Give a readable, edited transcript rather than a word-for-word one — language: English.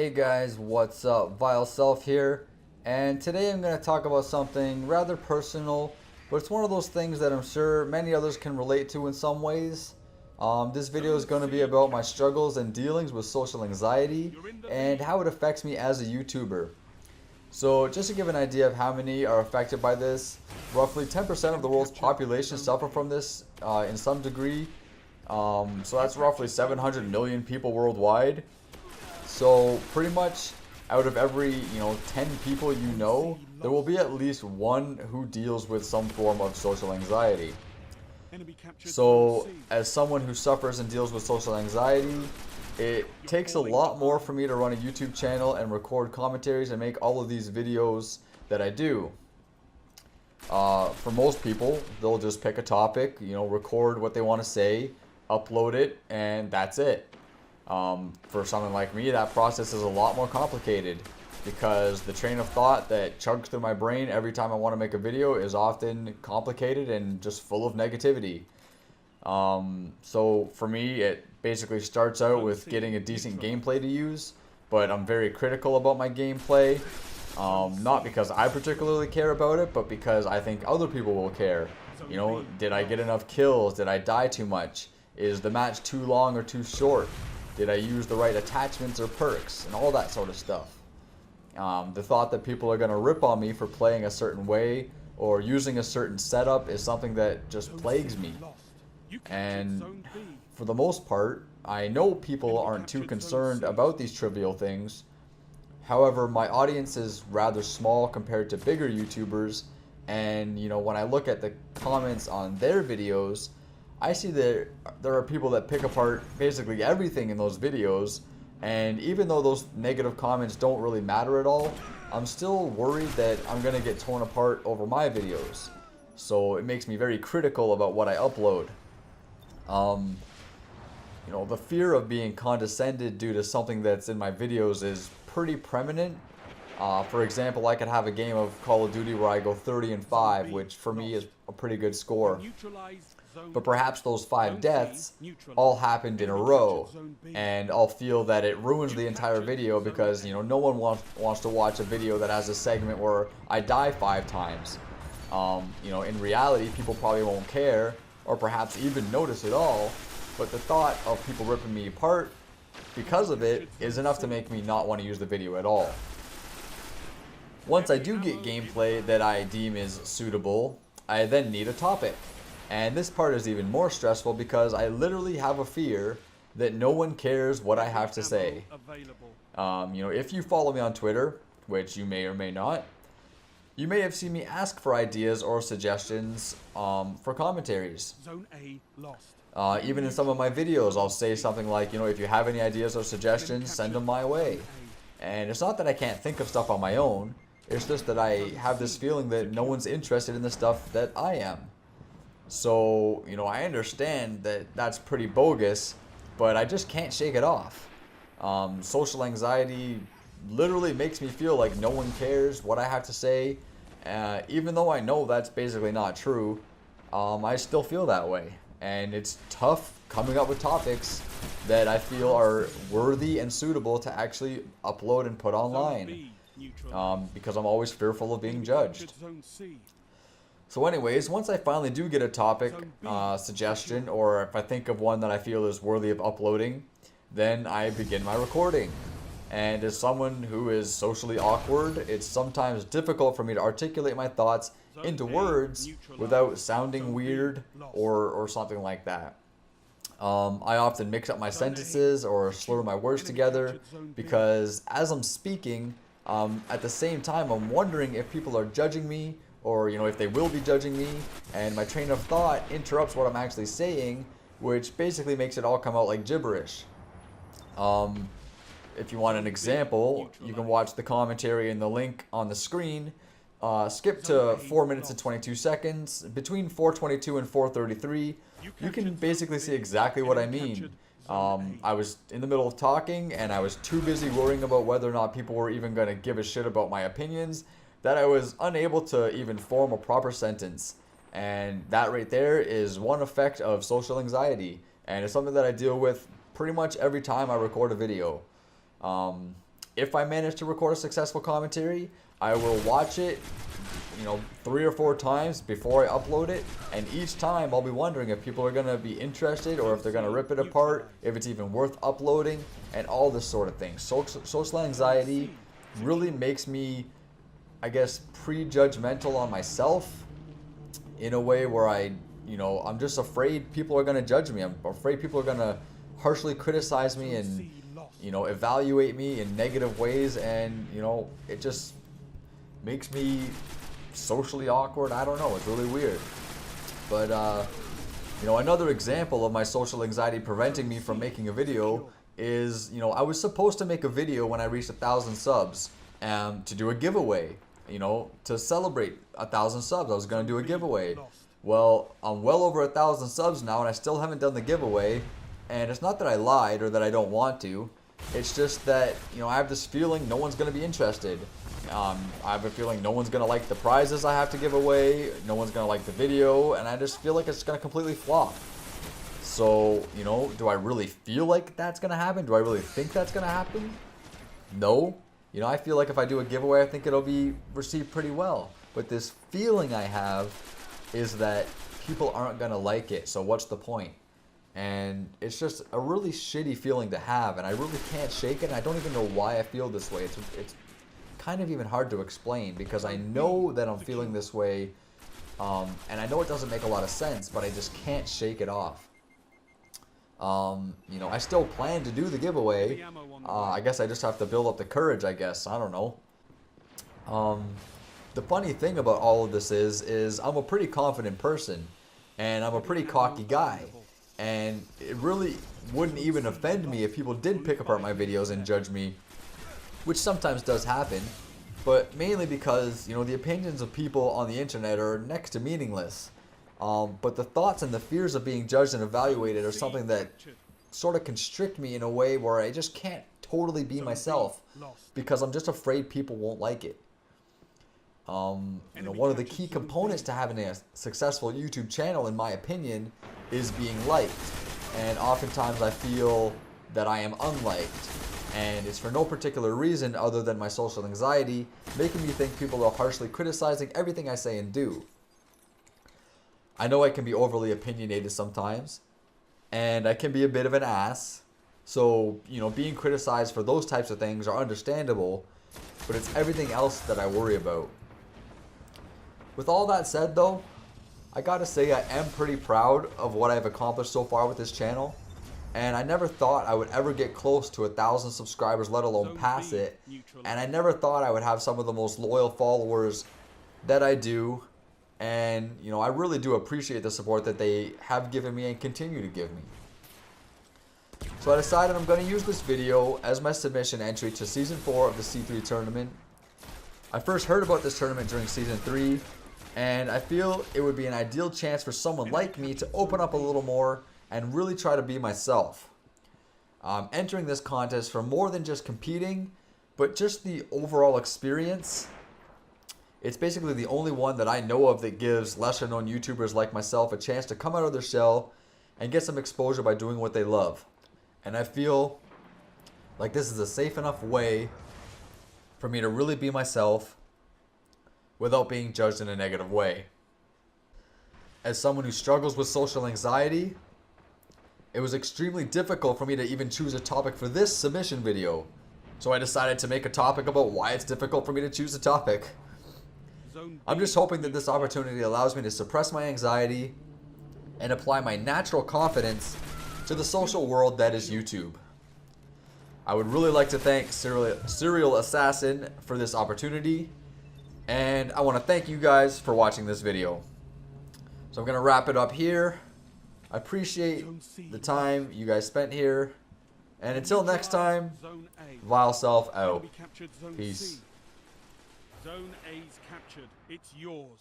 Hey guys, what's up? Vile Self here, and today I'm going to talk about something rather personal, but it's one of those things that I'm sure many others can relate to in some ways. This video is going to be about my struggles and dealings with social anxiety and how it affects me as a YouTuber. So just to give an idea of how many are affected by this, roughly 10% of the world's population suffer from this in some degree. So that's roughly 700 million people worldwide. So pretty much out of every 10 people there will be at least one who deals with some form of social anxiety. So as someone who suffers and deals with social anxiety, it takes a lot more for me to run a YouTube channel and record commentaries and make all of these videos that I do. For most people, they'll just pick a topic, record what they want to say, upload it, and that's it. For someone like me, that process is a lot more complicated because the train of thought that chugs through my brain every time I want to make a video is often complicated and just full of negativity. So for me, it basically starts out with getting a decent gameplay to use, but I'm very critical about my gameplay, not because I particularly care about it, but because I think other people will care. Did I get enough kills? Did I die too much? Is the match too long or too short? Did I use the right attachments or perks and all that sort of stuff? The thought that people are going to rip on me for playing a certain way or using a certain setup is something that just plagues me. And for the most part, I know people aren't too concerned about these trivial things. However, my audience is rather small compared to bigger YouTubers, and when I look at the comments on their videos, I see that there are people that pick apart basically everything in those videos, and even though those negative comments don't really matter at all, I'm still worried that I'm going to get torn apart over my videos. So it makes me very critical about what I upload. The fear of being condescended due to something that's in my videos is pretty prominent. For example, I could have a game of Call of Duty where I go 30-5, which for me is a pretty good score. But perhaps those 5 deaths all happened in a row, and I'll feel that it ruins the entire video because no one wants to watch a video that has a segment where I die 5 times. In reality, people probably won't care or perhaps even notice at all, but the thought of people ripping me apart because of it is enough to make me not want to use the video at all. Once I do get gameplay that I deem is suitable, I then need a topic. And this part is even more stressful because I literally have a fear that no one cares what I have to say. If you follow me on Twitter, which you may or may not, you may have seen me ask for ideas or suggestions for commentaries. Even in some of my videos, I'll say something like, if you have any ideas or suggestions, send them my way. And it's not that I can't think of stuff on my own, it's just that I have this feeling that no one's interested in the stuff that I am. So, I understand that that's pretty bogus, but I just can't shake it off. Social anxiety literally makes me feel like no one cares what I have to say. Even though I know that's basically not true, I still feel that way. And it's tough coming up with topics that I feel are worthy and suitable to actually upload and put online. Because I'm always fearful of being judged. So anyways, once I finally do get a topic suggestion, or if I think of one that I feel is worthy of uploading, then I begin my recording. And as someone who is socially awkward, it's sometimes difficult for me to articulate my thoughts into words without sounding weird or something like that. I often mix up my sentences or slur my words together because as I'm speaking, at the same time I'm wondering if people are judging me, or if they will be judging me, and my train of thought interrupts what I'm actually saying, which basically makes it all come out like gibberish. If you want an example, you can watch the commentary in the link on the screen. Skip to 4 minutes and 22 seconds. Between 4:22 and 4:33, you can basically see exactly what I mean. I was in the middle of talking, and I was too busy worrying about whether or not people were even going to give a shit about my opinions that I was unable to even form a proper sentence. And that right there is one effect of social anxiety, and it's something that I deal with pretty much every time I record a video. if I manage to record a successful commentary, I will watch it, 3 or 4 times before I upload it, and each time I'll be wondering if people are going to be interested or if they're going to rip it apart, if it's even worth uploading, and all this sort of thing. Social anxiety really makes me, I guess, prejudgmental on myself in a way where I'm just afraid people are going to judge me. I'm afraid people are going to harshly criticize me and, evaluate me in negative ways, and, it just makes me socially awkward. I don't know, it's really weird. But another example of my social anxiety preventing me from making a video is, I was supposed to make a video when I reached 1,000 subs to do a giveaway, to celebrate 1,000 subs. I was going to do a giveaway. Well, I'm well over 1,000 subs now, and I still haven't done the giveaway. And it's not that I lied or that I don't want to. It's just that, I have this feeling no one's going to be interested. I have a feeling no one's going to like the prizes I have to give away. No one's going to like the video. And I just feel like it's going to completely flop. So, do I really feel like that's going to happen? Do I really think that's going to happen? No. I feel like if I do a giveaway, I think it'll be received pretty well. But this feeling I have is that people aren't going to like it. So what's the point? And it's just a really shitty feeling to have. And I really can't shake it. I don't even know why I feel this way. It's kind of even hard to explain, because I know that I'm feeling this way, and I know it doesn't make a lot of sense, but I just can't shake it off. I still plan to do the giveaway. I guess I just have to build up the courage, I guess. I don't know. The funny thing about all of this is I'm a pretty confident person, and I'm a pretty cocky guy, and it really wouldn't even offend me if people did pick apart my videos and judge me, which sometimes does happen, but mainly because, the opinions of people on the internet are next to meaningless. But the thoughts and the fears of being judged and evaluated are something that sort of constrict me in a way where I just can't totally be myself, because I'm just afraid people won't like it. One of the key components to having a successful YouTube channel, in my opinion, is being liked. And oftentimes I feel that I am unliked. And it's for no particular reason other than my social anxiety making me think people are harshly criticizing everything I say and do. I know I can be overly opinionated sometimes, and I can be a bit of an ass. So, being criticized for those types of things are understandable, but it's everything else that I worry about. With all that said though, I gotta say I am pretty proud of what I've accomplished so far with this channel. And I never thought I would ever get close to 1,000 subscribers, let alone pass it. And I never thought I would have some of the most loyal followers that I do. And, I really do appreciate the support that they have given me and continue to give me. So I decided I'm going to use this video as my submission entry to Season 4 of the C3 tournament. I first heard about this tournament during Season 3, and I feel it would be an ideal chance for someone like me to open up a little more and really try to be myself. I'm entering this contest for more than just competing, but just the overall experience. It's basically the only one that I know of that gives lesser known YouTubers like myself a chance to come out of their shell and get some exposure by doing what they love. And I feel like this is a safe enough way for me to really be myself without being judged in a negative way. As someone who struggles with social anxiety, it was extremely difficult for me to even choose a topic for this submission video. So I decided to make a topic about why it's difficult for me to choose a topic. I'm just hoping that this opportunity allows me to suppress my anxiety and apply my natural confidence to the social world that is YouTube. I would really like to thank Serial Assassin for this opportunity, and I want to thank you guys for watching this video. So I'm going to wrap it up here. I appreciate the time you guys spent here, and until next time, Vile Self out. Peace. Zone A's captured. It's yours.